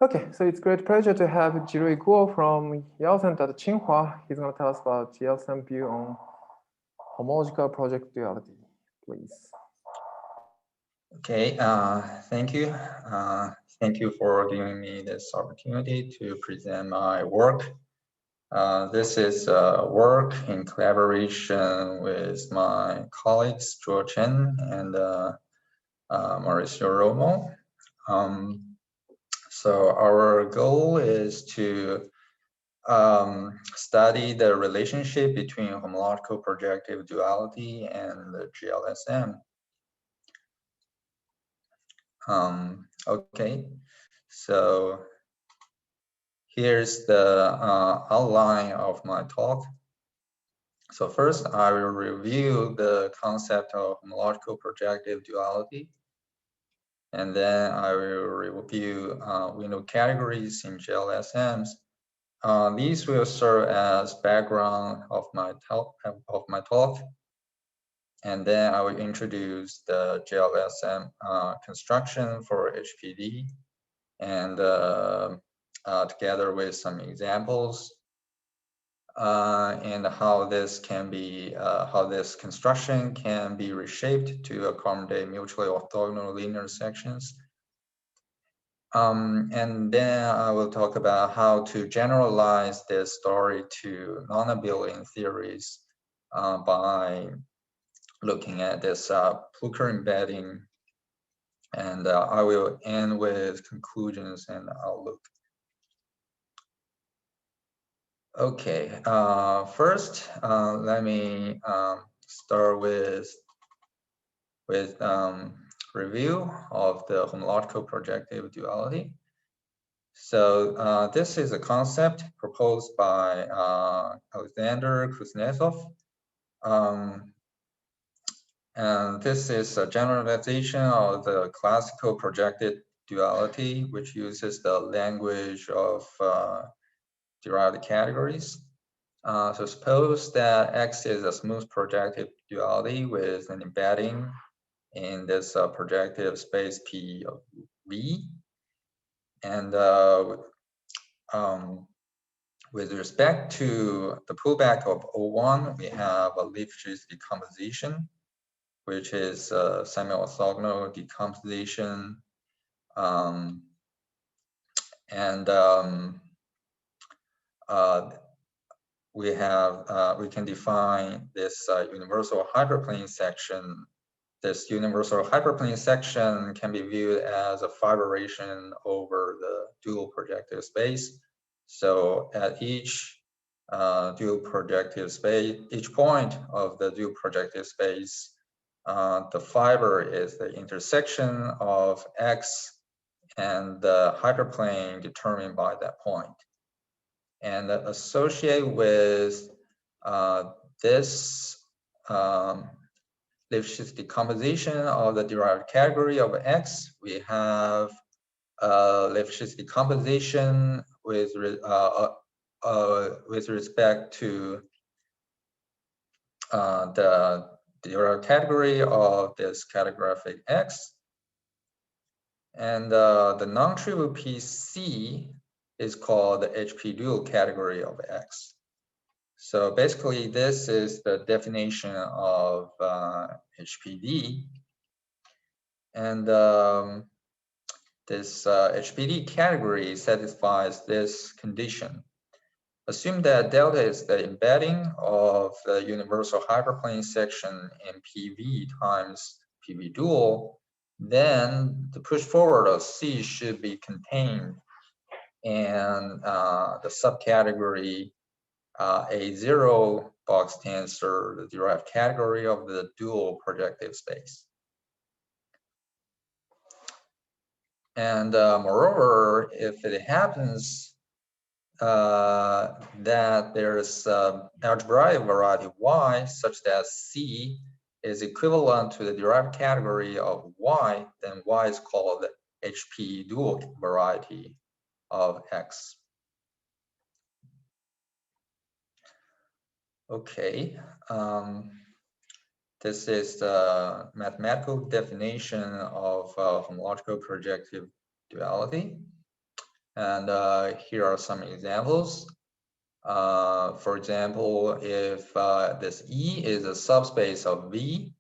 Okay, so it's a great pleasure to have Jirui Guo from Jldsm at Tsinghua. He's going to tell us about Jldsm view on homological project duality, please. Okay, thank you. Thank you for giving me this opportunity to present my work. This is work in collaboration with my colleagues, Zhuo Chen and Mauricio Romo. So our goal is to study the relationship between homological projective duality and the GLSM. Okay, so here's the outline of my talk. So first, I will review the concept of homological projective duality. And then I will review window categories in GLSMs. These will serve as background of my talk. And then I will introduce the GLSM construction for HPD and together with some examples and how this can be, how this construction can be reshaped to accommodate mutually orthogonal linear sections. And then I will talk about how to generalize this story to non-abelian theories by looking at this Plucker embedding, and I will end with conclusions and outlook. Okay, first, let me start with review of the homological projective duality. So this is a concept proposed by Alexander Kuznetsov. And this is a generalization of the classical projective duality, which uses the language of derived categories. So suppose that X is a smooth projective duality with an embedding in this projective space P of V. And with respect to the pullback of O1, we have a Lifshitz decomposition, which is semi-orthogonal decomposition. We can define this universal hyperplane section. This universal hyperplane section can be viewed as a fibration over the dual projective space. So at each dual projective space, each point of the dual projective space, the fiber is the intersection of X and the hyperplane determined by that point. And associated with this Lifshitz decomposition of the derived category of X, we have Lifshitz decomposition with respect to the derived category of this categorical X. And the non-trivial piece C is called the HP dual category of X. So basically, this is the definition of HPD. And this HPD category satisfies this condition. Assume that delta is the embedding of the universal hyperplane section in PV times PV dual, then the push forward of C should be contained in the subcategory A0 box tensor, the derived category of the dual projective space. And moreover, if it happens that there's algebraic variety Y such that C is equivalent to the derived category of Y, then Y is called the HP dual variety of X. Okay, this is the mathematical definition of homological projective duality. And here are some examples. For example, if this E is a subspace of V,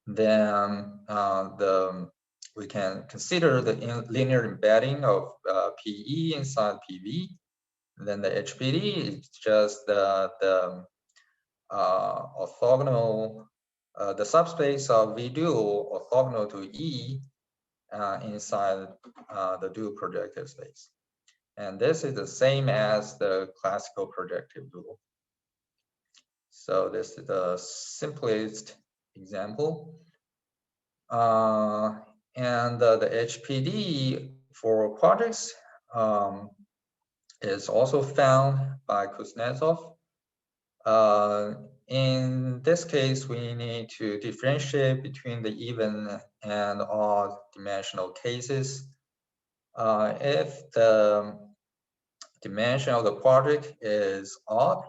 then we can consider the linear embedding of PE inside PV. Then the HPD is just the orthogonal, the subspace of V dual orthogonal to E inside the dual projective space. And this is the same as the classical projective dual. So this is the simplest example. And the HPD for quadrics is also found by Kuznetsov. In this case, we need to differentiate between the even and odd dimensional cases. If the dimension of the quadric is odd,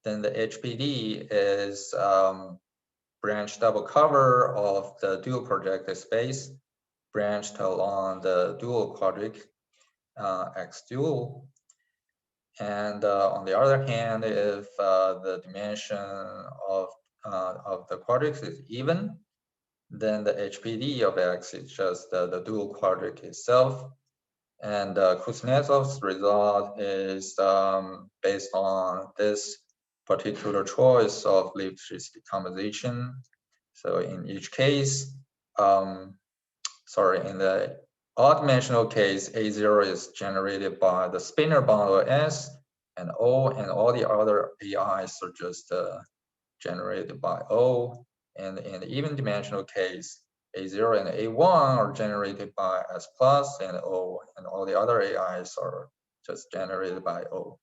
then the HPD is branch double cover of the dual projective space branched along the dual quadric X dual. And on the other hand, if the dimension of the quadrics is even, then the HPD of X is just the dual quadric itself. And Kuznetsov's result is based on this particular choice of Lipschitz decomposition. So in each case, in the odd dimensional case, A0 is generated by the spinor bundle S and O, and all the other AIs are just generated by O. And in the even dimensional case, A0 and A1 are generated by S plus and O, and all the other AIs are just generated by O.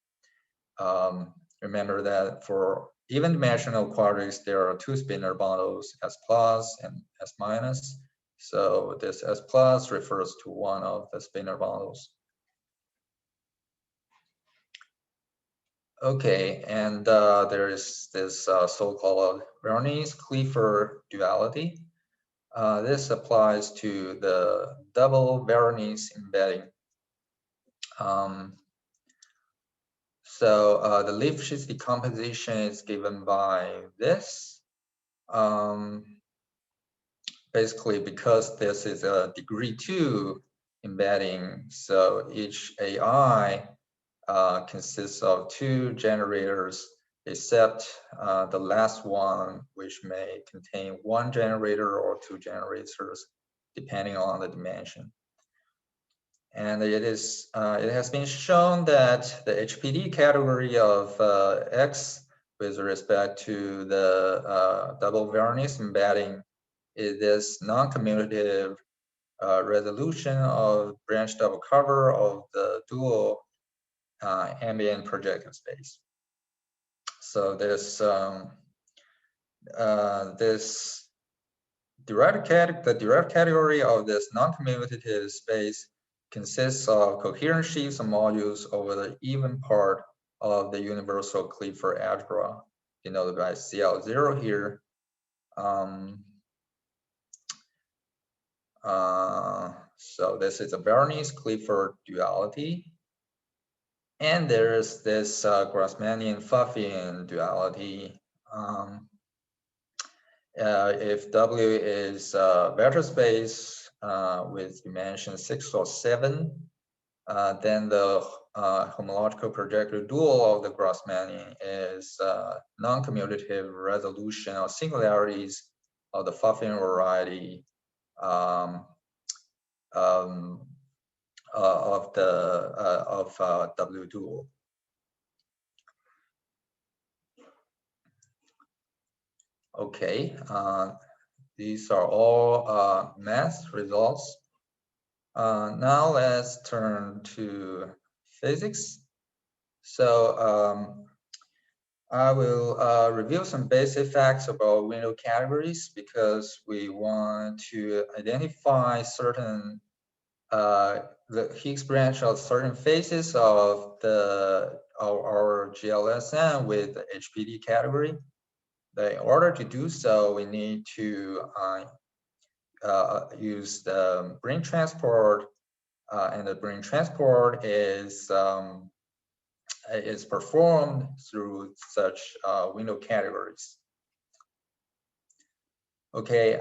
Remember that for even dimensional quadrics, there are two spinor bundles, S plus and S minus. So this S plus refers to one of the spinor bundles. Okay, and there is this so-called Veronese Clefor duality. This applies to the double Veronese embedding. So the Lipschitz decomposition is given by this. Basically, because this is a degree 2 embedding, so each AI consists of 2 generators, except the last one, which may contain 1 generator or 2 generators, depending on the dimension. And it has been shown that the HPD category of X with respect to the double Veronese embedding is this non-commutative resolution of branch double cover of the dual ambient projective space. So this the derived category of this non-commutative space consists of coherent sheaves and modules over the even part of the universal Clefor algebra, denoted by CL0 here. So this is a Veronese Clefor duality. And there's this Grassmannian-Pfaffian duality. If W is a vector space with dimension 6 or 7, then the homological projective dual of the Grassmannian is non-commutative resolution of singularities of the Pfaffian variety of W dual. Okay, these are all math results. Now let's turn to physics. So I will review some basic facts about window categories because we want to identify certain the Higgs branch of certain phases of our GLSM with the HPD category. In order to do so, we need to use the brane transport and the brane transport is performed through such window categories. Okay,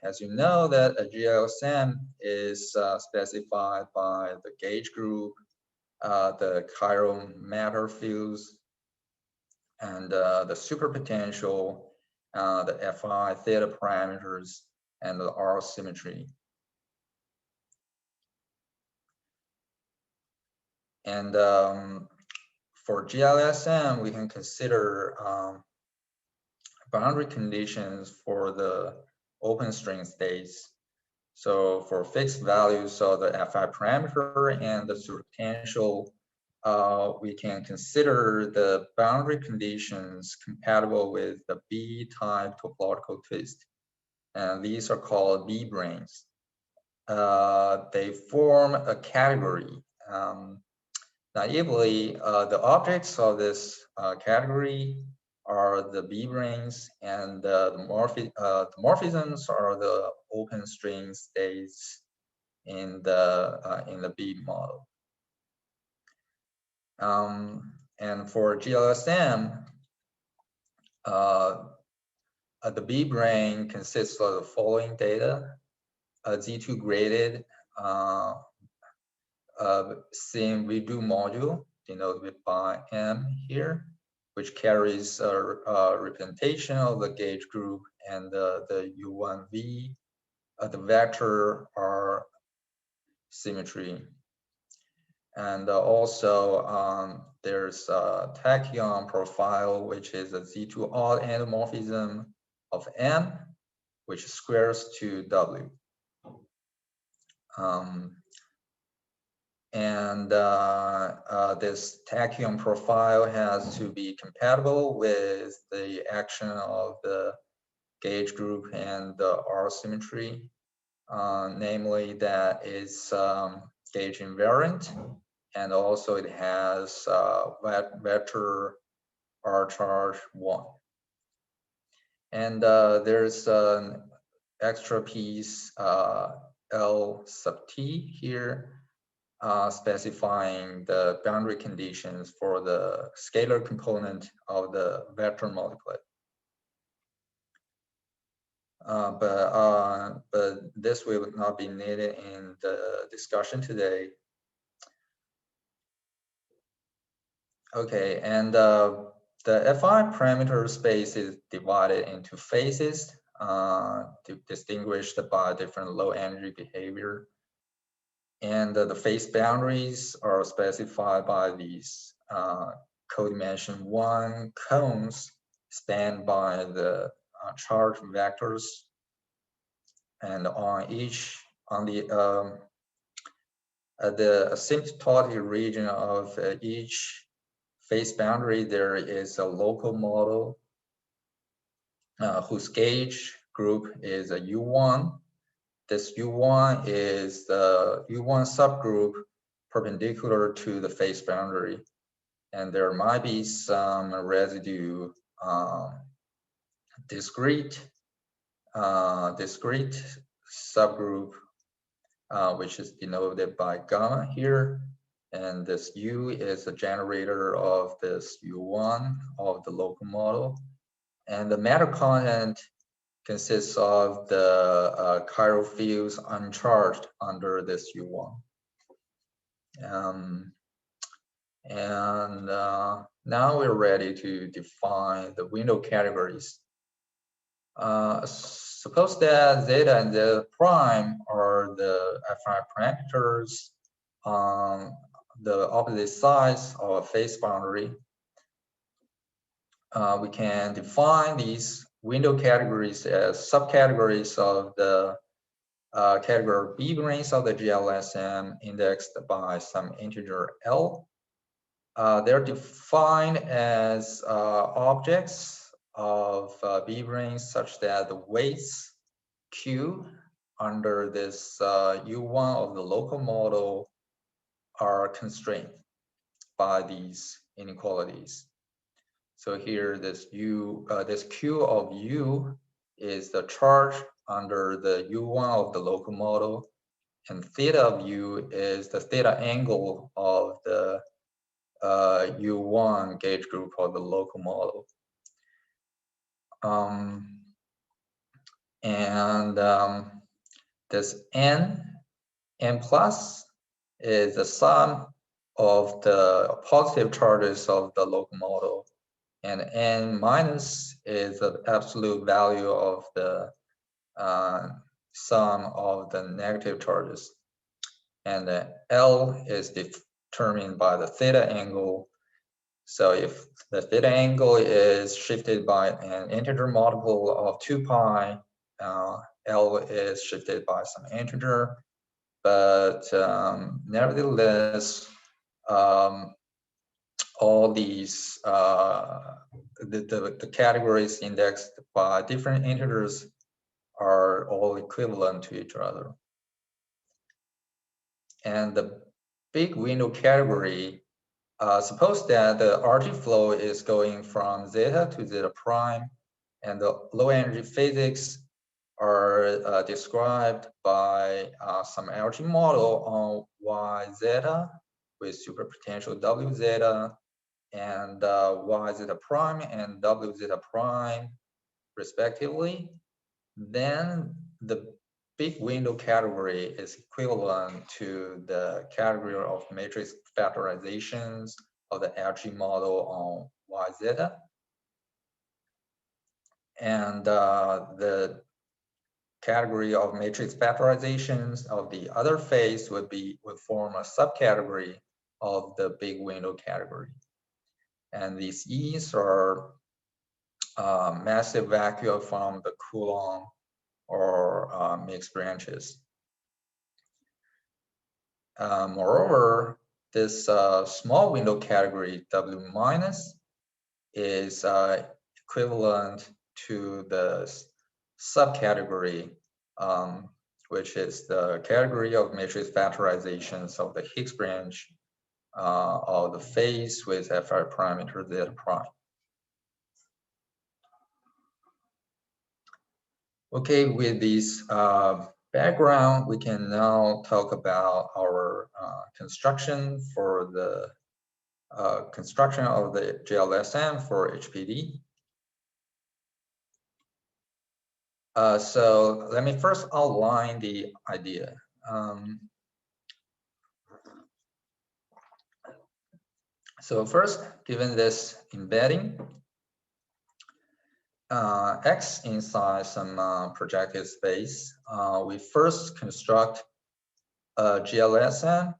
as you know that a GLSM is specified by the gauge group, the chiral matter fields, and the superpotential, the Fi theta parameters, and the R symmetry. And for GLSM, we can consider boundary conditions for the open string states. So for fixed values of the Fi parameter and the superpotential, we can consider the boundary conditions compatible with the B-type topological twist. And these are called B-branes. They form a category. Naively, the objects of this category are the B-branes, and the morphisms are the open string states in the B model. And for GLSM, the B-brane consists of the following data: a Z2 graded same redo module denoted by M here, which carries a representation of the gauge group and the U1V, the vector R symmetry. And also there's a tachyon profile, which is a Z2 odd endomorphism of M, which squares to W. And this tachyon profile has to be compatible with the action of the gauge group and the R symmetry, namely that it's gauge invariant, and also it has vector R charge 1. And there's an extra piece L sub T here, specifying the boundary conditions for the scalar component of the vector multiplet. But this will not be needed in the discussion today. Okay, and the Fi parameter space is divided into phases, distinguished by different low energy behavior. And the phase boundaries are specified by these codimension 1 cones spanned by the charge vectors. And on the asymptotic region of each phase boundary, there is a local model whose gauge group is a U1. This U1 is the U1 subgroup perpendicular to the phase boundary. And there might be some residue discrete subgroup, which is denoted by gamma here. And this U is a generator of this U1 of the local model. And the matter content consists of the chiral fields uncharged under this U1. Now we're ready to define the window categories. Suppose that zeta and zeta prime are the Fi parameters on the opposite sides of a phase boundary. We can define these window categories as subcategories of the category B-branes of the GLSM indexed by some integer L. They're defined as objects of B-branes such that the weights Q under this U1 of the local model are constrained by these inequalities. So here, this Q of U is the charge under the U1 of the local model, and theta of u is the theta angle of the U1 gauge group of the local model. This n plus is the sum of the positive charges of the local model, and n minus is the absolute value of the sum of the negative charges. And the L is determined by the theta angle. So if the theta angle is shifted by an integer multiple of 2 pi, L is shifted by some integer. But nevertheless, all these the categories indexed by different integers are all equivalent to each other. And the big window category, suppose that the RG flow is going from zeta to zeta prime, and the low energy physics are described by some LG model on Y zeta with superpotential W zeta and Y zeta prime and W zeta prime respectively. Then the big window category is equivalent to the category of matrix factorizations of the LG model on Y zeta. And the category of matrix factorizations of the other phase would form a subcategory of the big window category. And these E's are massive vacuum from the Coulomb or mixed branches. Moreover, this small window category W minus is equivalent to the subcategory, which is the category of matrix factorizations of the Higgs branch of the phase with Fi parameter zeta prime. Okay, with this background, we can now talk about our construction for the construction of the GLSM for HPD. So let me first outline the idea. So first, given this embedding, X inside some projective space, we first construct a GLSM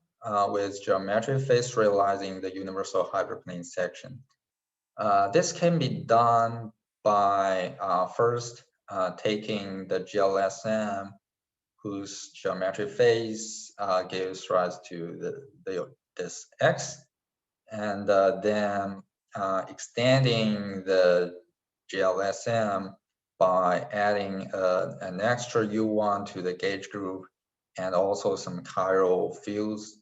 with geometric phase realizing the universal hyperplane section. This can be done by first taking the GLSM whose geometric phase gives rise to this X, and then extending the GLSM by adding an extra U1 to the gauge group and also some chiral fields.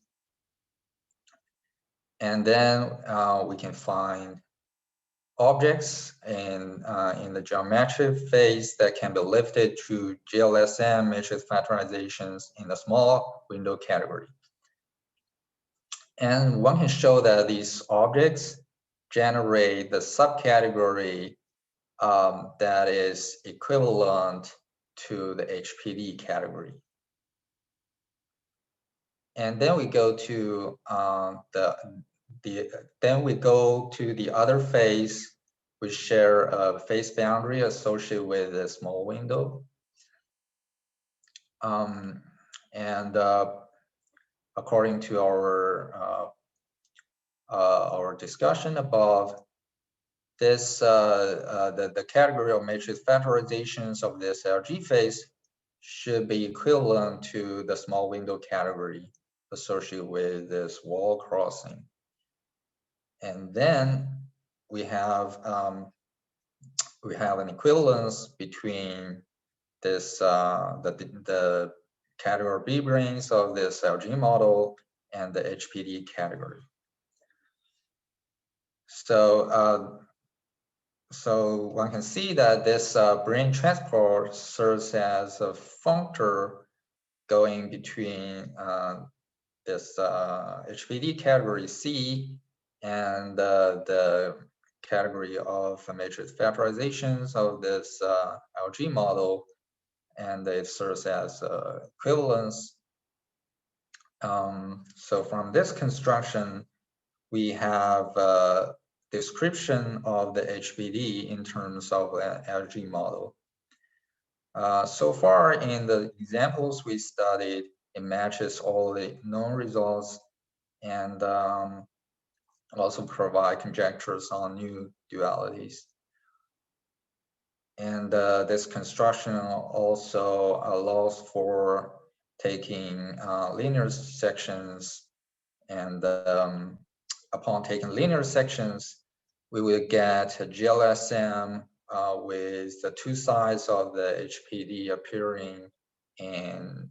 And then we can find objects in the geometric phase that can be lifted to GLSM matrix factorizations in the small window category. And one can show that these objects generate the subcategory that is equivalent to the HPD category. And then we go to the other phase, which share a phase boundary associated with a small window. According to our discussion above, this the category of matrix factorizations of this LG phase should be equivalent to the small window category associated with this wall crossing. And then we have an equivalence between this the category B branes of this LG model and the HPD category. So so one can see that this brane transport serves as a functor going between this HPD category C and the category of matrix factorizations of this LG model, and it serves as equivalence. So from this construction, we have a description of the HPD in terms of an LG model. So far in the examples we studied, it matches all the known results and also provide conjectures on new dualities. And this construction also allows for taking linear sections, and upon taking linear sections, we will get a GLSM with the two sides of the HPD appearing in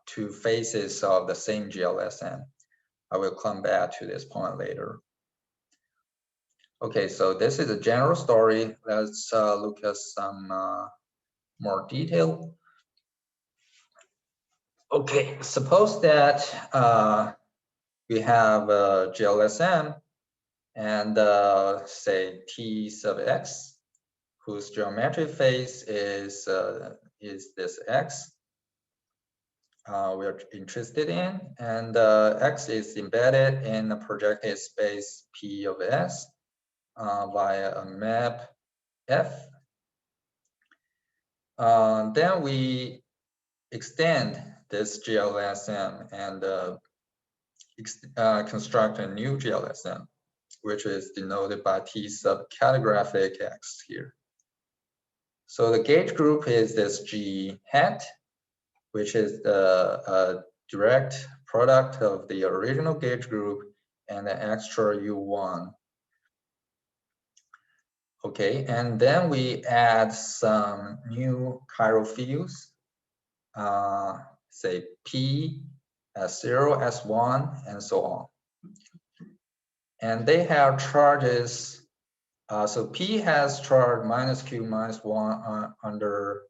two faces of the same GLSM. I will come back to this point later. Okay, so this is a general story. Let's look at some more detail. Okay, suppose that we have a GLSM and say T sub x, whose geometric phase is this x we are interested in, and x is embedded in the projected space P of S via a map F. Then we extend this GLSM and construct a new GLSM, which is denoted by T sub categorical X here. So the gauge group is this G hat, which is the direct product of the original gauge group and the extra U1. Okay, and then we add some new chiral fields, say P, S0, S1, and so on. And they have charges, so P has charge minus Q minus 1 under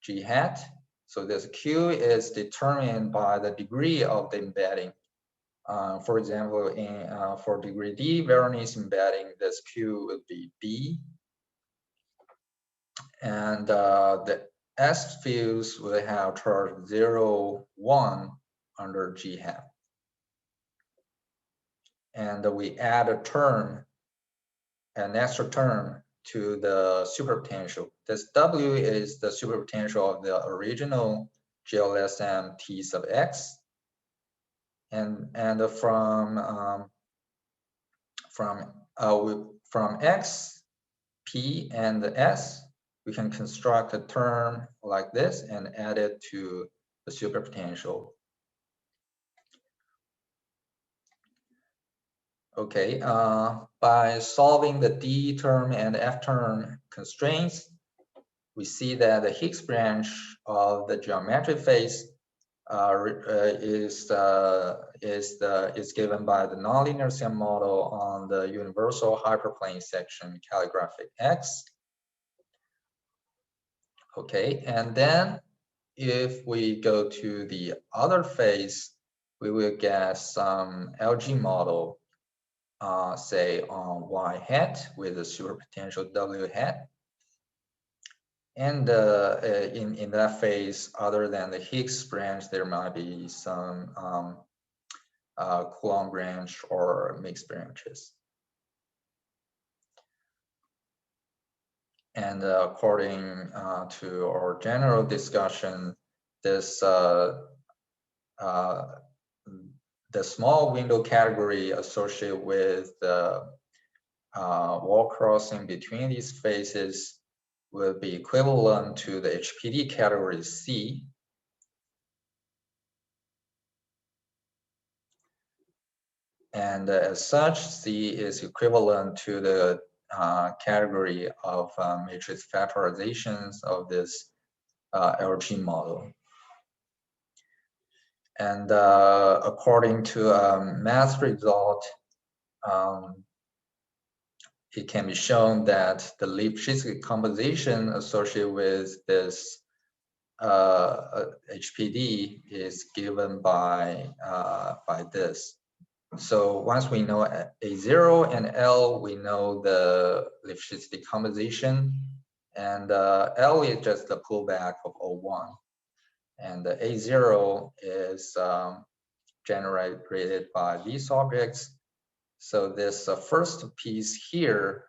G hat. So this Q is determined by the degree of the embedding. For example, for degree D Veronese embedding, this Q would be B. And the S fields will have charge 0, 1 under G hat. And we add a term, an extra term to the superpotential. This W is the superpotential of the original GLSM T sub X. And from X, P, and S, we can construct a term like this and add it to the superpotential. Okay, by solving the D term and F term constraints, we see that the Higgs branch of the geometric phase is given by the nonlinear SEM model on the universal hyperplane section calligraphic X. Okay, and then if we go to the other phase, we will get some LG model, say on Y hat with a superpotential W hat. And in that phase, other than the Higgs branch, there might be some Coulomb branch or mixed branches. And according to our general discussion, this the small window category associated with the wall crossing between these phases will be equivalent to the HPD category C. And as such, C is equivalent to the category of matrix factorizations of this LG model. And according to a math result, it can be shown that the Lipschitz composition associated with this HPD is given by this. So once we know A0 and L, we know the Lifshitz decomposition, and L is just the pullback of O1, and the A0 is generated by these objects. So this first piece here,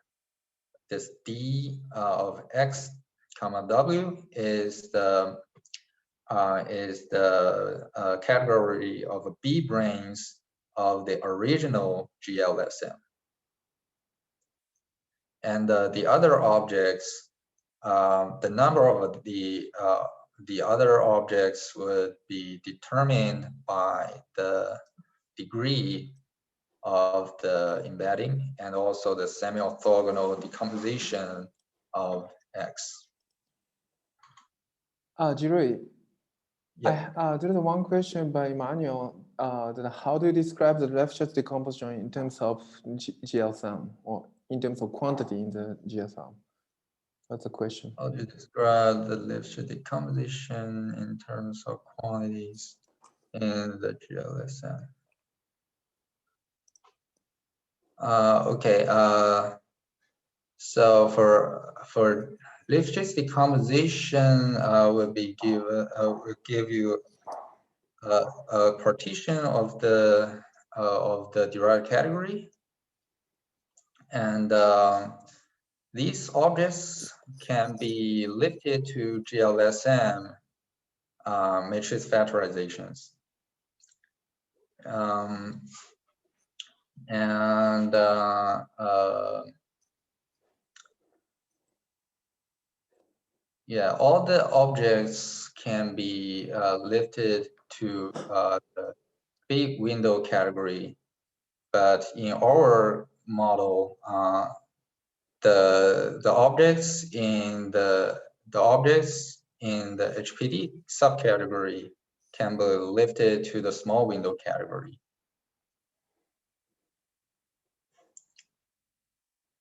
this D of X comma W is the category of B branes of the original GLSM. And the other objects, the number of the other objects would be determined by the degree of the embedding and also the semi-orthogonal decomposition of X. Jirui, Yeah. there's one question by Emmanuel. How do you describe the Lefschetz decomposition in terms of GLSM or in terms of quantity in the GLSM? That's the question. How do you describe the Lefschetz decomposition in terms of quantities in the GLSM? Okay. So for Lifshitz decomposition, will give you a partition of the derived category, and these objects can be lifted to GLSM matrix factorizations. Yeah, all the objects can be lifted to the big window category, but in our model, the objects in the HPD subcategory can be lifted to the small window category.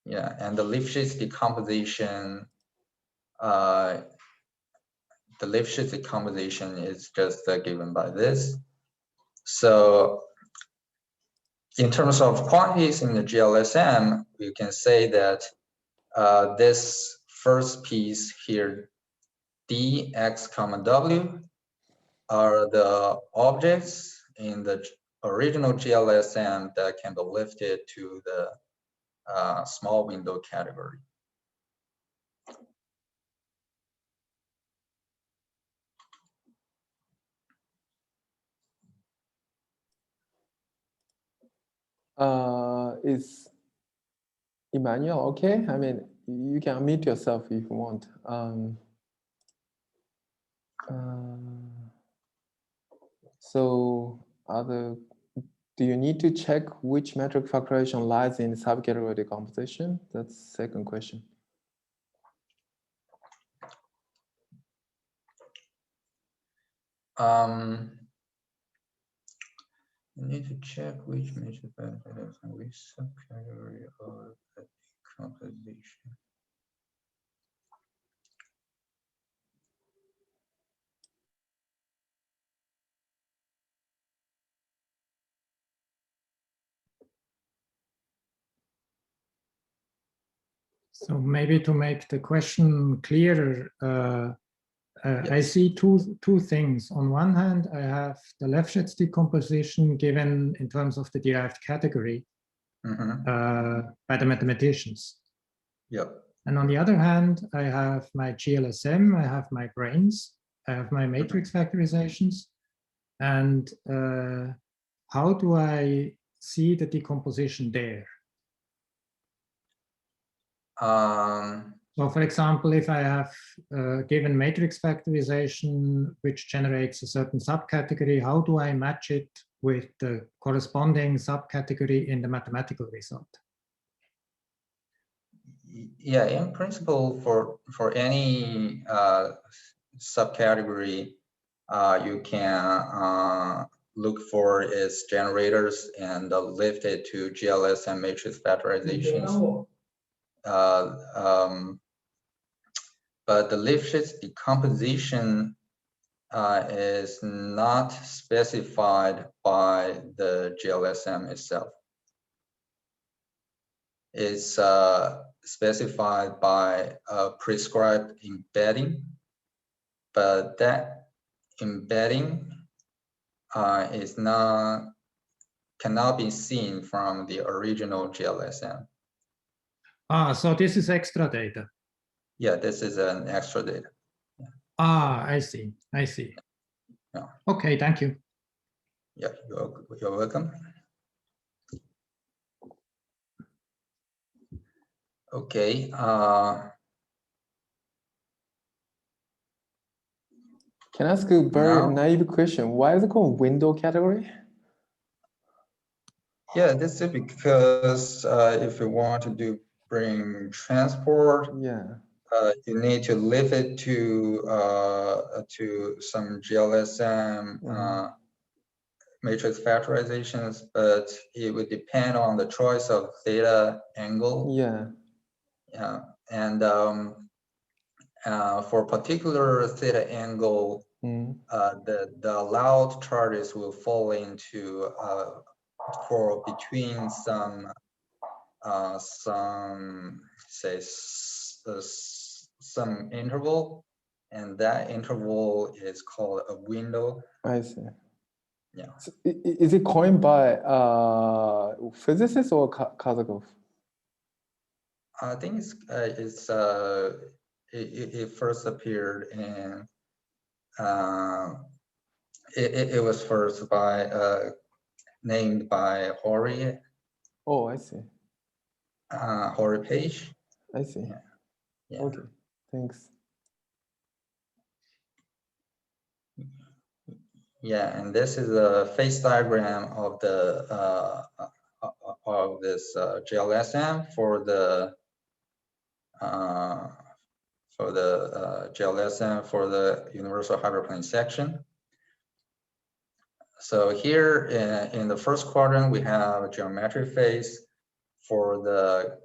Yeah, and the Lifshitz decomposition, is just given by this. So in terms of quantities in the GLSM, we can say that this first piece here, dx comma w, are the objects in the original GLSM that can be lifted to the small window category. Is Emmanuel okay? I mean, you can unmute yourself if you want. So do you need to check which metric factorization lies in subcategory decomposition? That's the second question. You need to check which metric factorization and which subcategory of the decomposition. So maybe to make the question clearer, yes. I see two things. On one hand, I have the Lefschetz decomposition given in terms of the derived category by the mathematicians. Yep. And on the other hand, I have my GLSM, I have my branes, I have my matrix factorizations. And how do I see the decomposition there? So for example, if I have given matrix factorization, which generates a certain subcategory, how do I match it with the corresponding subcategory in the mathematical result? Yeah, in principle, for any subcategory, you can look for its generators and lift it to GLSM matrix factorizations. But the Lifshitz decomposition is not specified by the GLSM itself. It's specified by a prescribed embedding, but that embedding cannot be seen from the original GLSM. So this is extra data. Yeah, this is an extra data. I see. Yeah. Okay, thank you. Yeah, you're welcome. Okay. Can I ask a very naive question? Why is it called window category? Yeah, this is because if you want to do brane transport, you need to lift it to some GLSM matrix factorizations, but it would depend on the choice of theta angle. Yeah. And for particular theta angle, the allowed charges will fall into for between some say some interval, and that interval is called a window. I see. Yeah. So is it coined by physicists or Kazakov? I think it first appeared in it was first by named by Hori. Oh, I see. Hori Page. I see. Yeah. Okay, thanks. Yeah, and this is a phase diagram of the of this GLSM for the GLSM for the universal hyperplane section. So here in the first quadrant, we have a geometry phase for the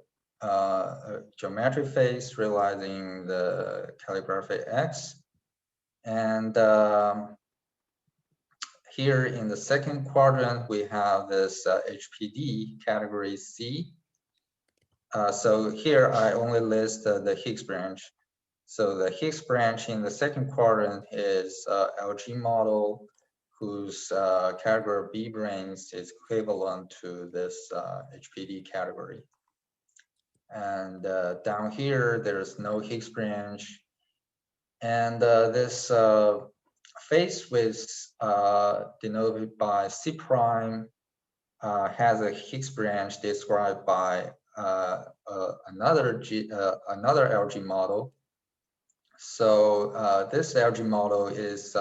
geometry phase realizing the calligraphy X. And here in the second quadrant, we have this HPD category C. So here I only list the Higgs branch. So the Higgs branch in the second quadrant is LG model whose category B branes is equivalent to this HPD category. And down here, there's no Higgs branch. And this phase with denoted by C prime has a Higgs branch described by another LG model. So this LG model is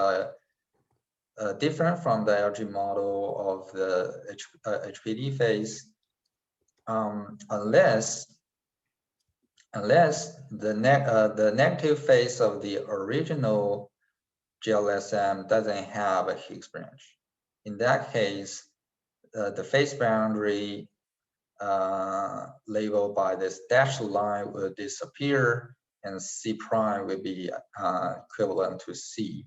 different from the LG model of the HPD phase, unless the negative phase of the original GLSM doesn't have a Higgs branch. In that case, the phase boundary labeled by this dashed line will disappear, and C prime will be equivalent to C,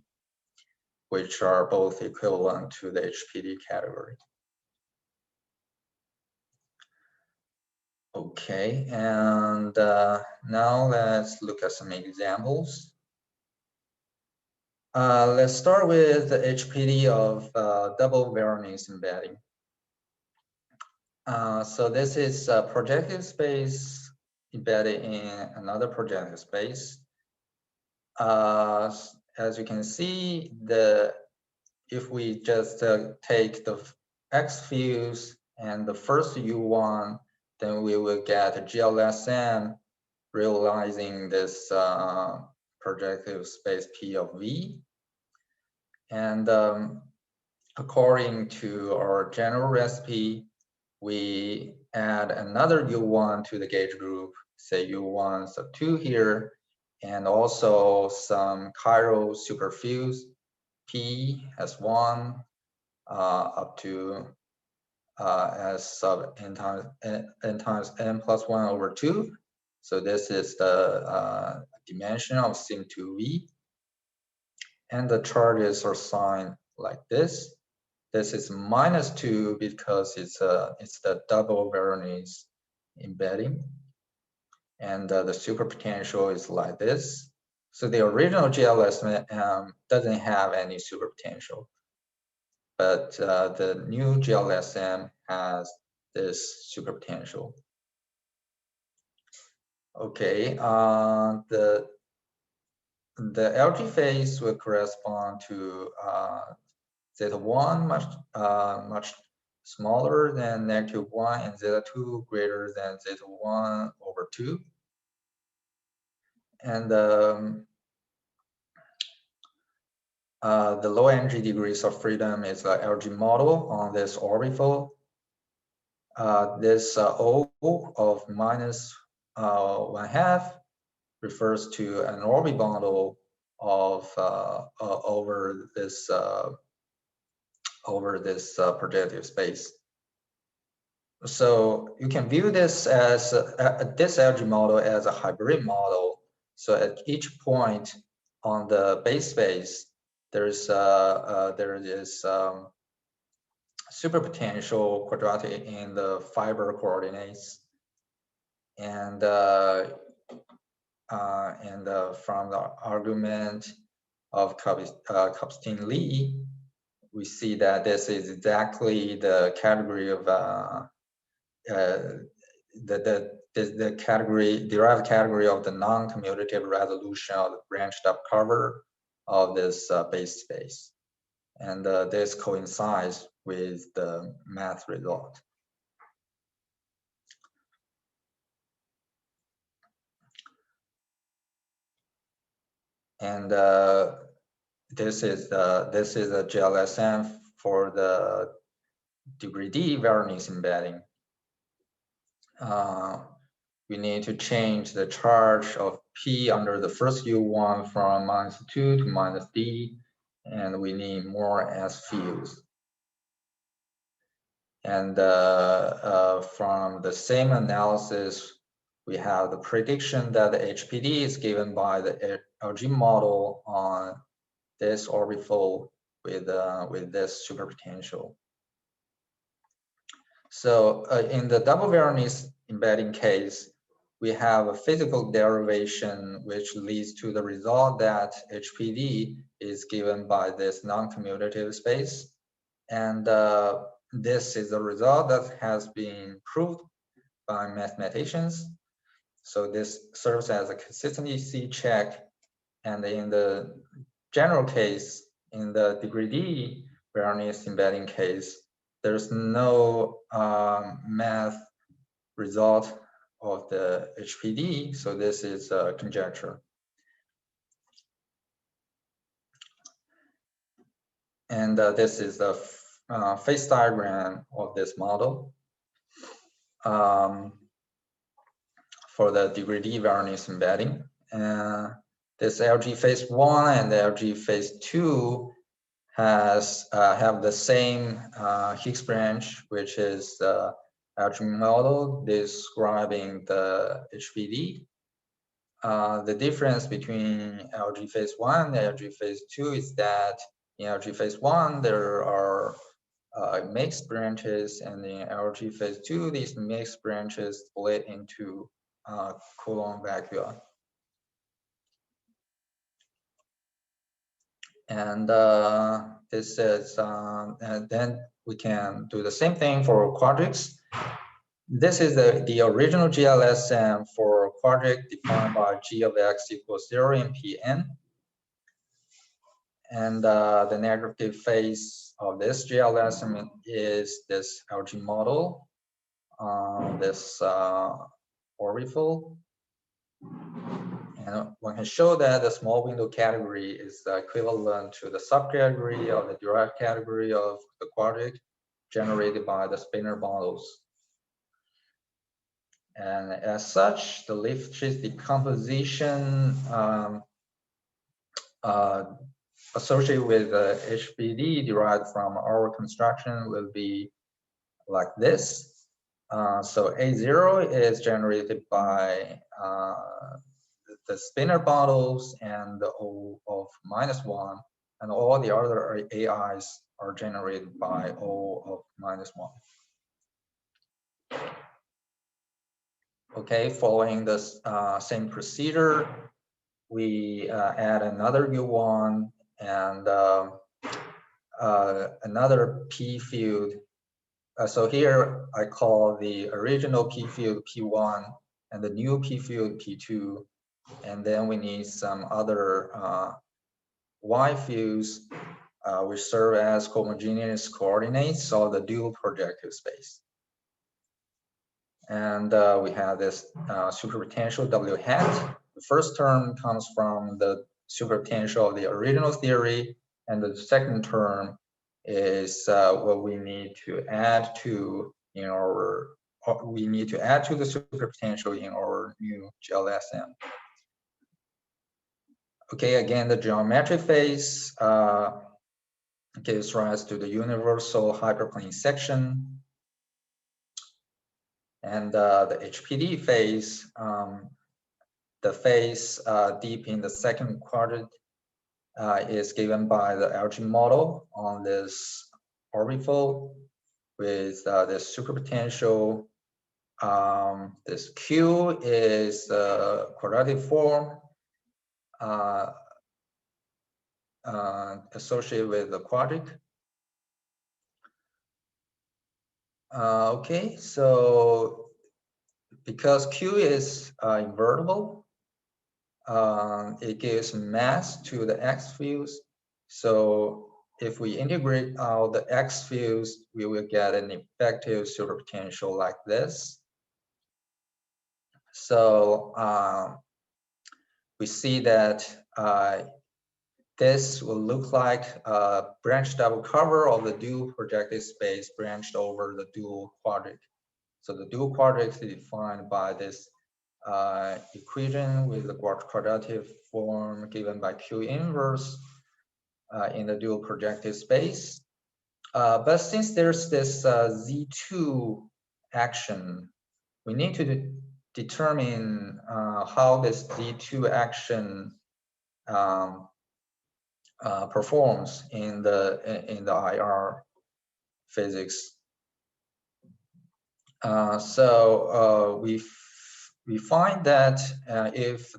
which are both equivalent to the HPD category. Okay, and now let's look at some examples. Let's start with the HPD of double Veronese embedding. So this is a projective space embedded in another projective space. As you can see, if we just take the X fields and the first U1, then we will get a GLSM realizing this projective space P of V. And according to our general recipe, we add another U1 to the gauge group, say U1 sub 2 here, and also some chiral superfuse P as 1 up to as sub n times n plus 1 over 2. So this is the dimension of sim2v. and the charges are signed like this. This is -2 because it's the double Veronese embedding, and the superpotential is like this. So the original GLSM doesn't have any superpotential, but the new GLSM has this superpotential. Okay, the LG phase will correspond to Z1 much smaller than -1 and Z2 greater than Z1/2. And the low energy degrees of freedom is the LG model on this orbifold. This O of -1/2 refers to an orbibundle of over this projective space. So you can view this as this LG model as a hybrid model. So at each point on the base space, there is superpotential quadratic in the fiber coordinates, and from the argument of Kapstein-Lee, we see that this is exactly the category of the derived category of the non-commutative resolution of the branched up cover of this base space, and this coincides with the math result. And this is a GLSM for the degree D Veronese embedding. We need to change the charge of P under the first U1 from -2 to -D, and we need more S fields. And from the same analysis, we have the prediction that the HPD is given by the LG model on this orbifold with this superpotential. So in the double Veronese embedding case, we have a physical derivation which leads to the result that HPD is given by this non-commutative space. And this is a result that has been proved by mathematicians. So this serves as a consistency check. And in the general case, in the degree D Veronese embedding case, there's no math result of the HPD, so this is a conjecture. And this is the phase diagram of this model for the degree D Veronese embedding. This LG phase 1 and the LG phase 2 have the same Higgs branch, which is the LG model describing the HPD. The difference between LG phase 1 and LG phase 2 is that in LG phase 1 there are mixed branches, and in LG phase 2 these mixed branches split into Coulomb vacua. And this is, and then we can do the same thing for quadrics. This is the original GLSM for quadric defined by G of X equals 0 in Pn. And the negative phase of this GLSM is this LG model, this orbifold. And one can show that the small window category is equivalent to the subcategory of the derived category of the quadric generated by the spinor models. And as such, the Lifshitz decomposition associated with the HPD derived from our construction will be like this. So A0 is generated by the spinor models and the O of -1 and all the other AIs are generated by O of -1. Okay, following this same procedure, we add another U1 and another P field. So here I call the original P field P1 and the new P field P2. And then we need some other Y fields which serve as homogeneous coordinates of the dual projective space. And we have this superpotential W hat. The first term comes from the superpotential of the original theory, and the second term is what we need to add to in our the superpotential in our new GLSM. Okay, again, the geometric phase gives rise to the universal hyperplane section. And the HPD phase, the phase deep in the second quadrant is given by the algae model on this orbifold with this superpotential. This Q is the quadratic form associated with the quadric. Okay, so because Q is invertible, it gives mass to the X fields. So if we integrate out the X fields, we will get an effective superpotential like this. So we see that this will look like a branched double cover of the dual projective space branched over the dual quadric. So the dual quadric is defined by this equation with the quadratic form given by Q inverse in the dual projective space. But since there's this Z2 action, we need to determine how this Z2 action performs in the IR physics. So we find that if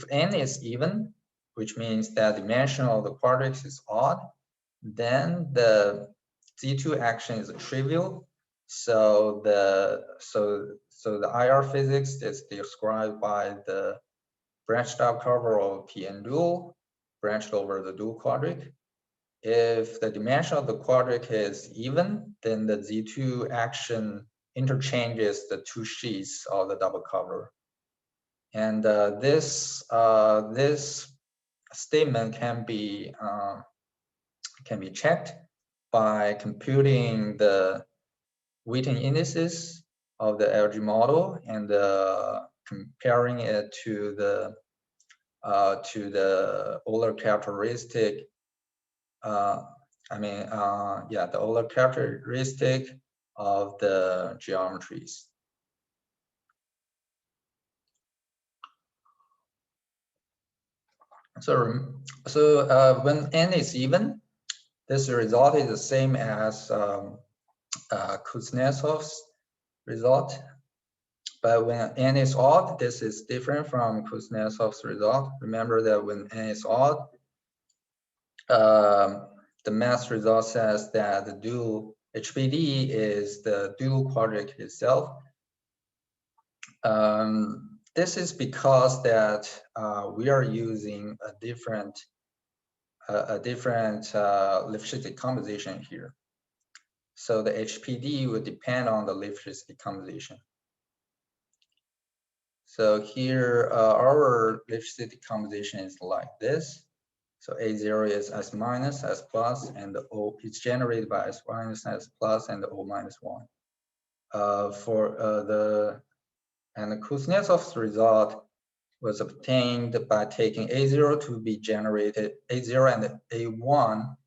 n is even, which means that the dimension of the quadrics is odd, then the Z2 action is trivial. So the IR physics is described by the branched out cover of Pn dual branched over the dual quadric. If the dimension of the quadric is even, then the Z2 action interchanges the two sheets of the double cover. And this statement can be checked by computing the weighting indices of the LG model and comparing it to the Euler characteristic. The Euler characteristic of the geometries. So when n is even, this result is the same as Kuznetsov's result. But when n is odd, this is different from Kuznetsov's result. Remember that when n is odd, the math result says that the dual HPD is the dual quadric itself. This is because that we are using a different Lifshitz decomposition here. So the HPD would depend on the Lifshitz decomposition. So here our Lifshitz decomposition is like this. So A0 is S minus, S plus, and the O is generated by S minus, S plus, and the O minus 1. And the Kuznetsov's result was obtained by taking A0 to be generated, A0 and A1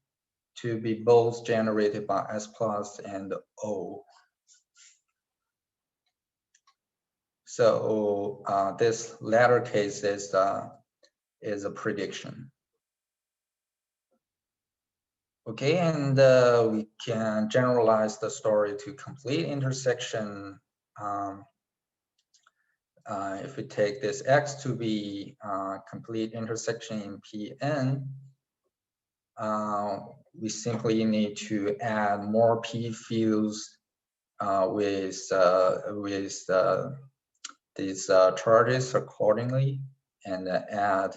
to be both generated by S plus and O. So this latter case is a prediction. Okay, and we can generalize the story to complete intersection. If we take this X to be complete intersection in Pn, we simply need to add more P fields with these charges accordingly, and add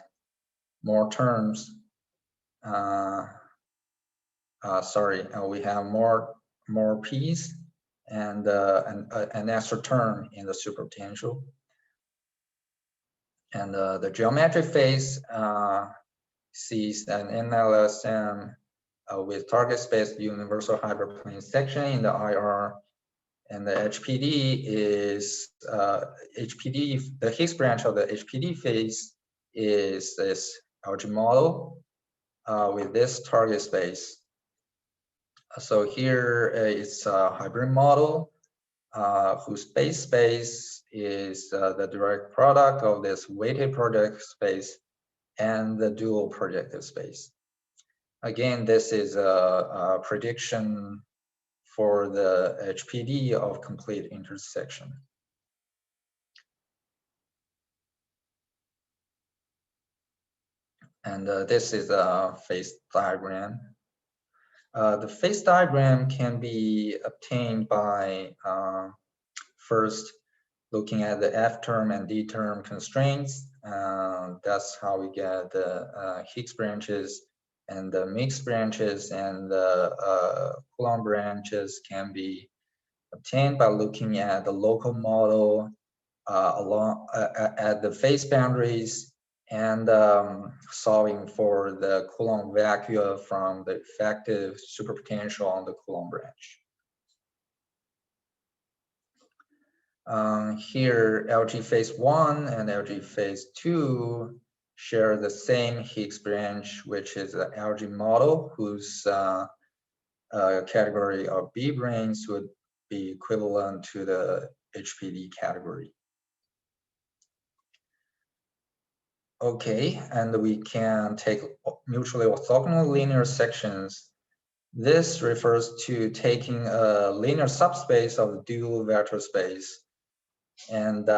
more terms. We have more P's and an extra term in the superpotential. And the geometric phase sees an GLSM with target space universal hyperplane section in the IR, and the HPD is the Higgs branch of the HPD phase is this LG model with this target space. So here it's a hybrid model whose base space is the direct product of this weighted projective space and the dual projective space. Again, this is a prediction for the HPD of complete intersection. And this is a phase diagram. The phase diagram can be obtained by first looking at the F term and D term constraints. That's how we get the Higgs branches, and the mixed branches and the Coulomb branches can be obtained by looking at the local model at the phase boundaries, and solving for the Coulomb vacua from the effective superpotential on the Coulomb branch. Here, LG phase 1 and LG phase 2 share the same Higgs branch, which is the LG model, whose category of B branes would be equivalent to the HPD category. Okay, and we can take mutually orthogonal linear sections. This refers to taking a linear subspace of the dual vector space. And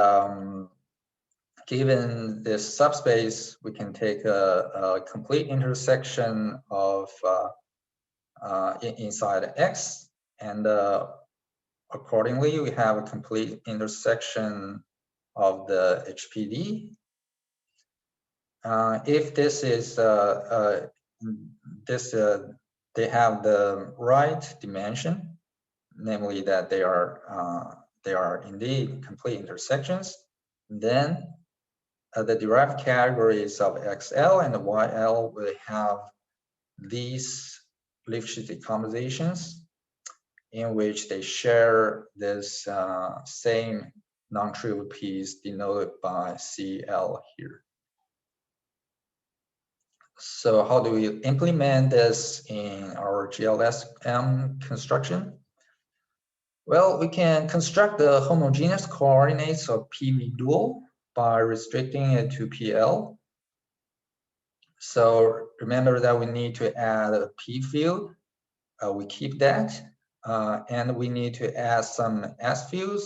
given this subspace, we can take a complete intersection of inside X, and accordingly, we have a complete intersection of the HPD. If this is they have the right dimension, namely that they are indeed complete intersections, then the derived categories of XL and YL will have these Lifshitz decompositions in which they share this same non-trivial piece denoted by CL here. So how do we implement this in our GLSM construction? Well, we can construct the homogeneous coordinates of PV dual by restricting it to PL. So remember that we need to add a P field. We keep that. And we need to add some S fields,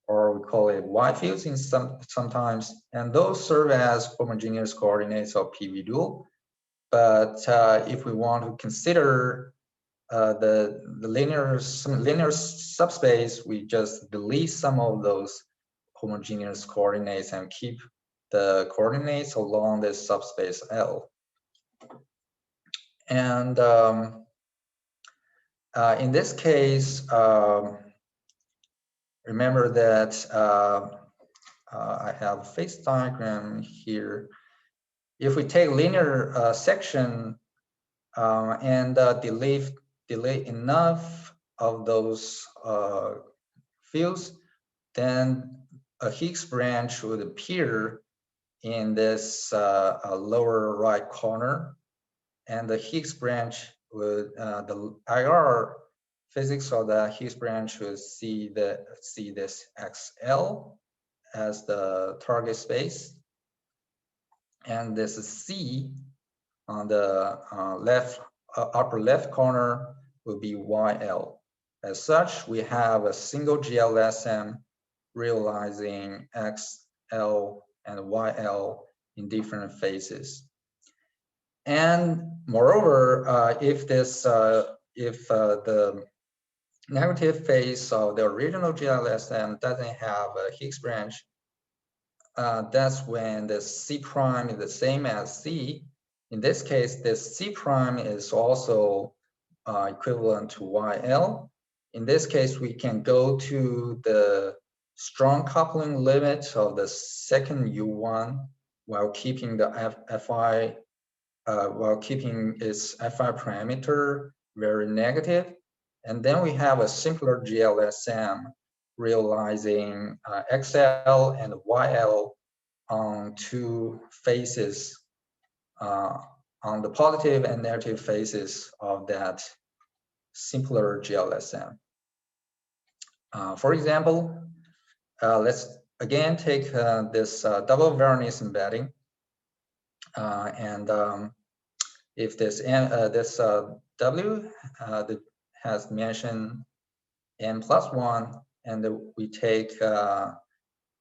or we call it Y fields in sometimes. And those serve as homogeneous coordinates of PV dual. But if we want to consider the linear subspace, we just delete some of those homogeneous coordinates and keep the coordinates along this subspace L. And in this case, remember that I have a phase diagram here. If we take linear section and delete enough of those fields, then a Higgs branch would appear in this lower right corner, and the Higgs branch would the IR physics of the Higgs branch would see this XL as the target space, and this is C on the left upper left corner will be YL. As such, we have a single GLSM realizing XL and YL in different phases. And moreover, if the negative phase of the original GLSM doesn't have a Higgs branch, that's when the C prime is the same as C. In this case, this C prime is also equivalent to YL. In this case, we can go to the strong coupling limit of the second U1 while keeping the Fi while keeping its Fi parameter very negative. And then we have a simpler GLSM realizing XL and YL on two faces, on the positive and negative faces of that simpler GLSM. For example, let's again take this double Veronese embedding. If this W has dimension n+1, and we take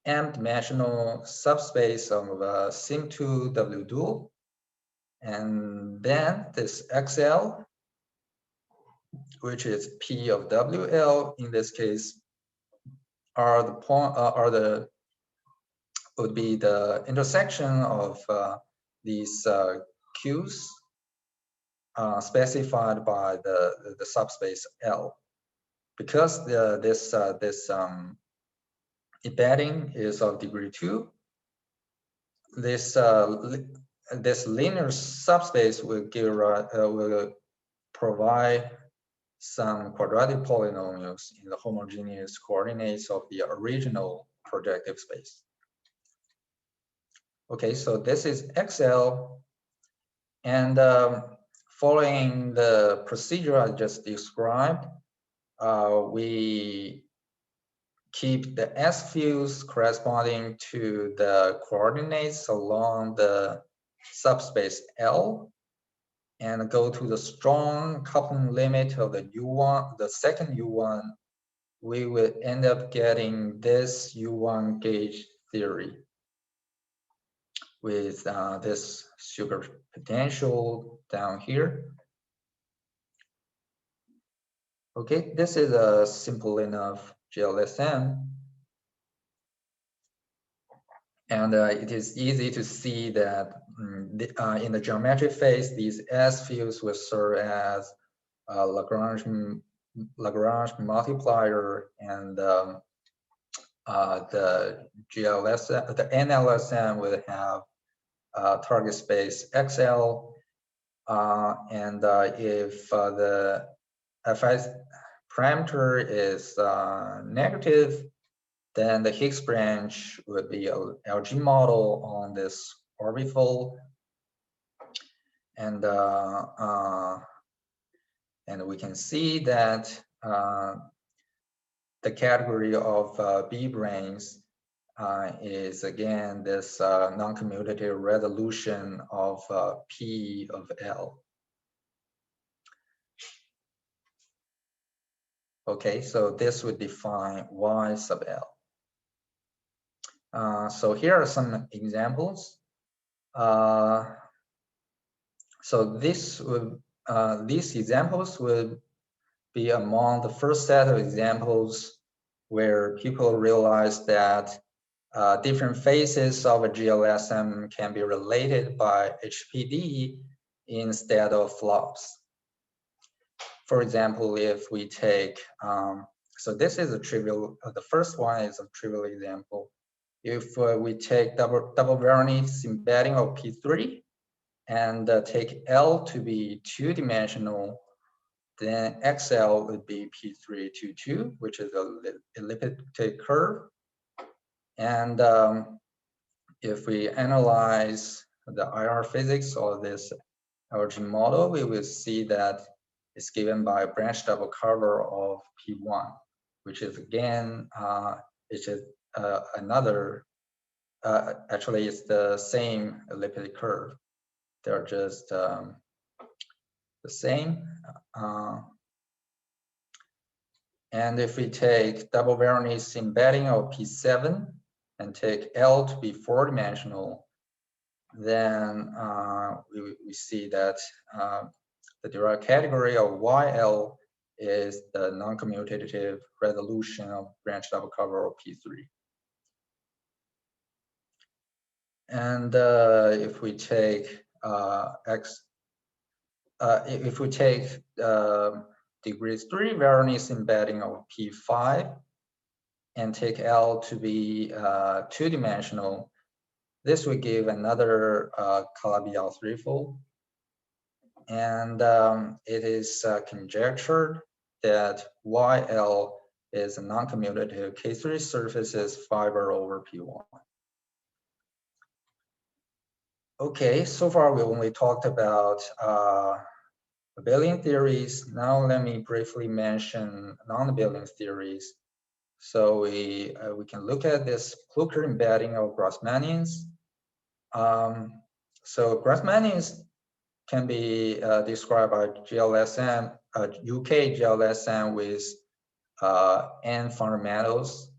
m-dimensional subspace of Sim2 W dual, and then this XL, which is P of WL in this case, would be the intersection of these Qs specified by the subspace L. Because this embedding is of degree 2, this linear subspace will provide some quadratic polynomials in the homogeneous coordinates of the original projective space. Okay, so this is XL, and following the procedure I just described, we keep the S fields corresponding to the coordinates along the subspace L, and go to the strong coupling limit of the U1, the second U1, we will end up getting this U1 gauge theory with this superpotential down here. Okay, this is a simple enough GLSM. And it is easy to see that in the geometric phase, these S fields will serve as a Lagrange multiplier, and the GLSM, the NLSM will have target space XL, and if the Fi parameter is negative, then the Higgs branch would be a LG model on this orbifold, and we can see that the category of B branes is again this non-commutative resolution of P of L. Okay, so this would define Y sub L. So here are some examples. So these examples would be among the first set of examples where people realize that different phases of a GLSM can be related by HPD instead of flops. For example, if we take, so this is a trivial, the first one is a trivial example. If we take double Veronese embedding of P3 and take L to be two-dimensional, then XL would be P322, which is an elliptic curve. And if we analyze the IR physics of this LG model, we will see that it's given by a branch double cover of P1, which is again, another, actually it's the same elliptic curve. They're just the the same. And if we take double Veronese embedding of P7 and take L to be 4-dimensional, then we see that the derived category of YL is the non-commutative resolution of branch double cover of P3. And if we take if we take degrees 3 Veronese embedding of P5 and take L to be 2-dimensional, this would give another Calabi-Yau threefold. And it is conjectured that YL is a non-commutative K3 surfaces fiber over P1. Okay, so far we only talked about abelian theories. Now let me briefly mention non-abelian theories. So we can look at this Plucker embedding of Grassmannians. So Grassmannians can be described by GLSM, UK GLSM with n fundamentals.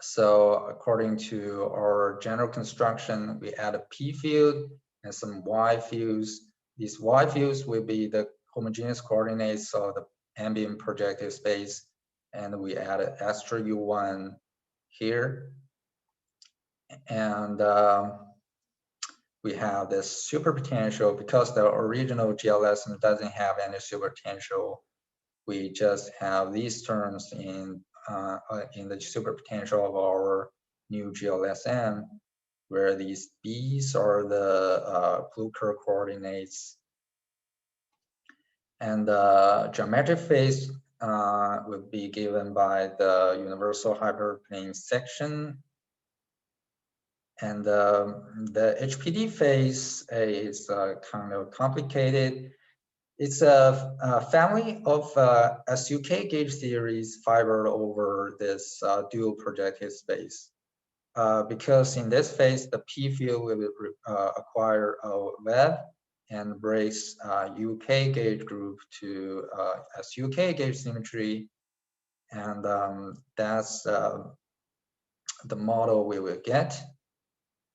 So according to our general construction, we add a P field and some Y fields. These Y fields will be the homogeneous coordinates of the ambient projective space. And we add an extra U1 here. And we have this superpotential. Because the original GLSM doesn't have any superpotential, we just have these terms in the superpotential of our new GLSM, where these B's are the Plucker coordinates. And the geometric phase would be given by the universal hyperplane section. And the HPD phase is kind of complicated. It's a family of SUK gauge series fibered over this dual projective space. Because in this phase, the P field will acquire a web and breaks UK gauge group to SUK gauge symmetry. And that's the model we will get.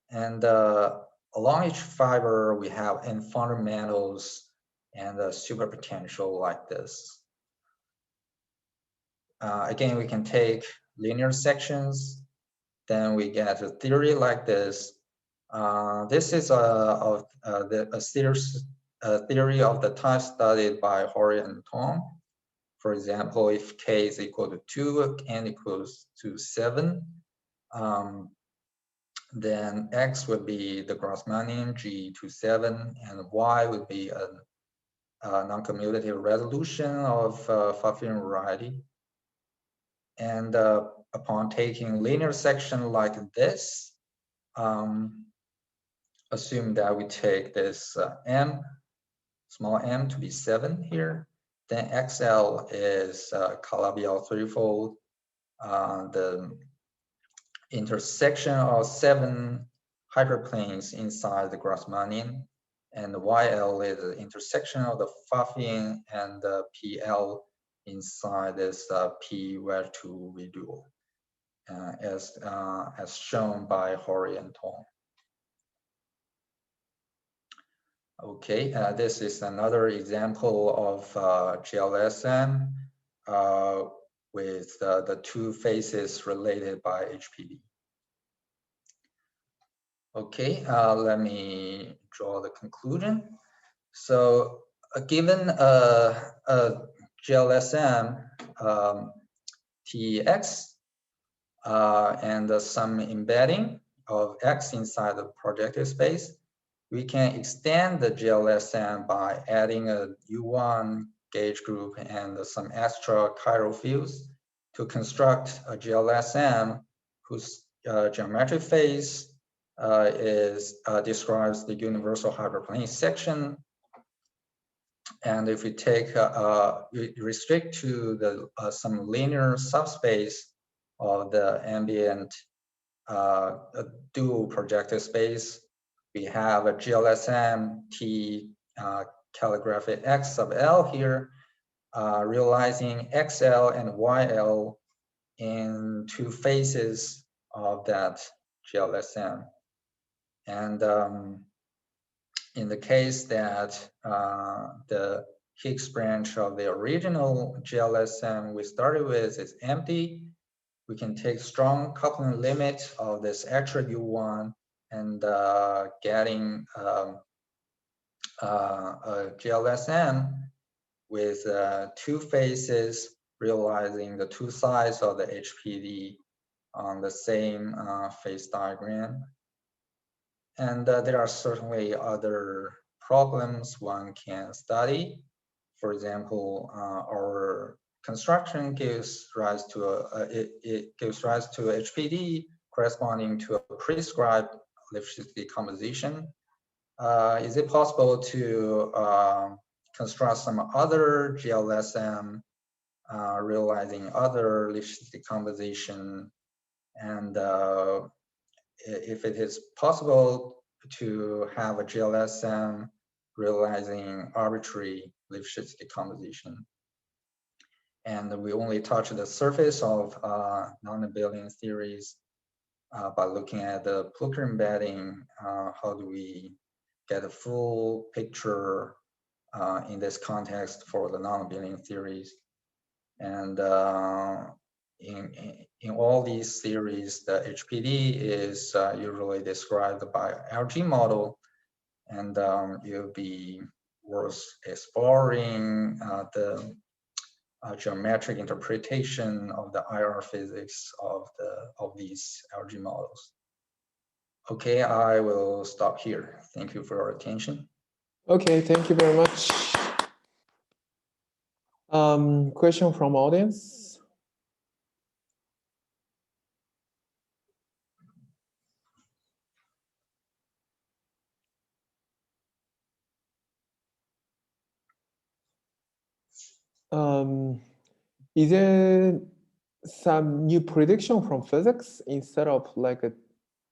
And along each fiber, we have n fundamentals and a superpotential like this. Again, we can take linear sections, then we get a theory like this. This is a theory of the type studied by Hori and Tong. For example, if k is equal to 2, n equals to 7, then x would be the Grassmannian G to 7, and y would be a non-commutative resolution of Pfaffian variety. And upon taking linear section like this, assume that we take this m, small m to be 7 here, then XL is Calabi-Yau threefold. The intersection of 7 hyperplanes inside the Grassmannian, and the YL is the intersection of the Pfaffian and the PL inside this P where 2 redual, as shown by Hori and Tong. Okay, this is another example of GLSM with the 2 phases related by HPD. Okay, let me draw the conclusion. So given a GLSM TX and some embedding of X inside the projective space, we can extend the GLSM by adding a U1 gauge group and some extra chiral fields to construct a GLSM whose geometric phase describes the universal hyperplane section. And if we take we restrict to the some linear subspace of the ambient dual projective space, we have a GLSM T calligraphy X sub L here, realizing XL and YL in two faces of that GLSM. And in the case that the Higgs branch of the original GLSM we started with is empty, we can take strong coupling limit of this attribute one and getting a GLSM with two faces realizing the two sides of the HPD on the same phase diagram. And there are certainly other problems one can study. For example, our construction gives rise to it gives rise to HPD corresponding to a prescribed Lifshitz composition. Is it possible to construct some other GLSM realizing other Lifshitz decomposition? And if it is possible to have a GLSM realizing arbitrary Lifshitz decomposition. And we only touch the surface of non-abelian theories by looking at the Plucker embedding. How do we get a full picture in this context for the non-abelian theories? And in all these theories, the HPD is usually described by LG model, and it'll be worth exploring the geometric interpretation of the IR physics of these LG models. Okay, I will stop here. Thank you for your attention. Okay, thank you very much. Question from audience? Is there some new prediction from physics instead of like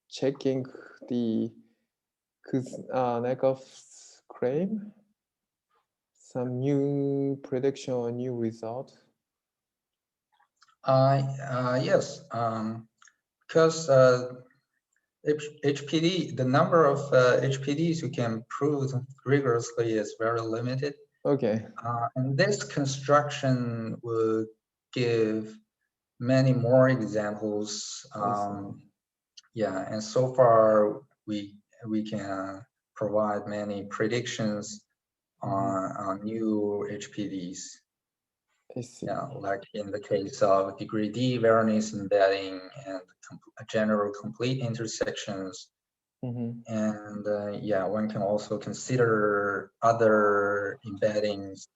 checking the Kuznakov's claim? Some new prediction or new result? Yes, because HPD, the number of HPDs you can prove rigorously is very limited. Okay. And this construction would give many more examples. Yeah, and so far we can provide many predictions on new HPDs. I see. Yeah, like in the case of degree D Veronese embedding and general complete intersections. And yeah, one can also consider other embeddings,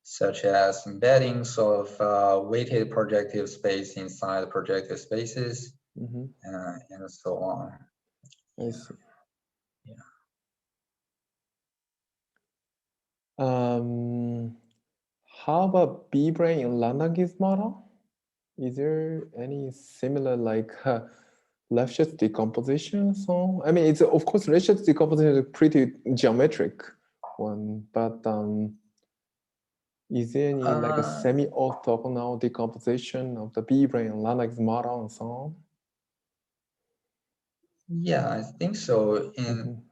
such as embeddings of weighted projective space inside projective spaces, and so on. I see. Yeah. How about B-brane in Landau's model? Is there any similar like Lefschetz decomposition? So I mean, it's of course Lefschetz decomposition is a pretty geometric one, but is there any like a semi-orthogonal decomposition of the B-brane in Landau's model and so on? Yeah, I think so. In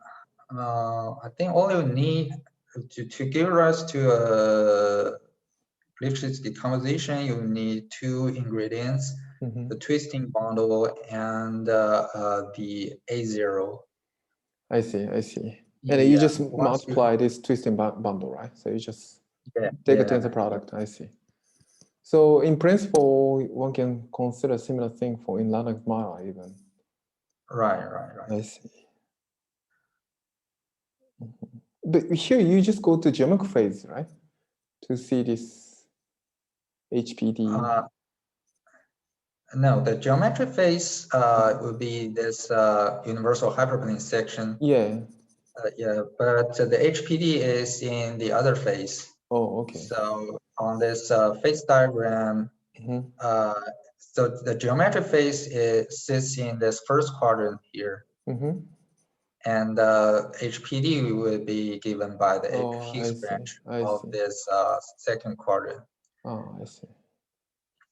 I think all you need to give rise to a Lifshitz decomposition, you need two ingredients, the twisting bundle and the A0. I see, I see. And you just multiply this twisting bundle, right? So you just take a tensor product, I see. So in principle, one can consider similar thing for in Landau's model even. Right. I see. But here you just go to geometric phase, right? To see this HPD. No, the geometric phase would be this universal hyperplane section. Yeah. Yeah, but the HPD is in the other phase. Oh, okay. So on this phase diagram, so the geometric phase sits in this first quadrant here. And HPD will be given by the Oh, I Higgs see. branch I of see. this second quadrant. Oh, I see.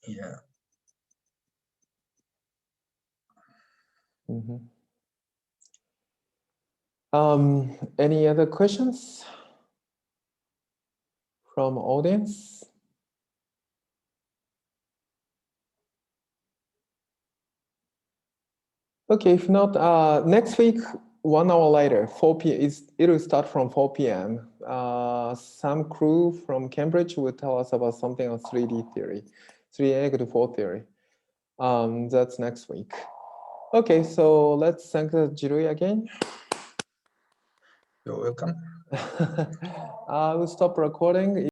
Yeah. Mm-hmm. Any other questions from audience? Okay, if not, next week, 1 hour later, 4 p.m. It will start from 4 p.m. Some crew from Cambridge will tell us about something on 3D theory, 3-4 theory. That's next week. Okay, so let's thank Jirui again. You're welcome. We'll stop recording.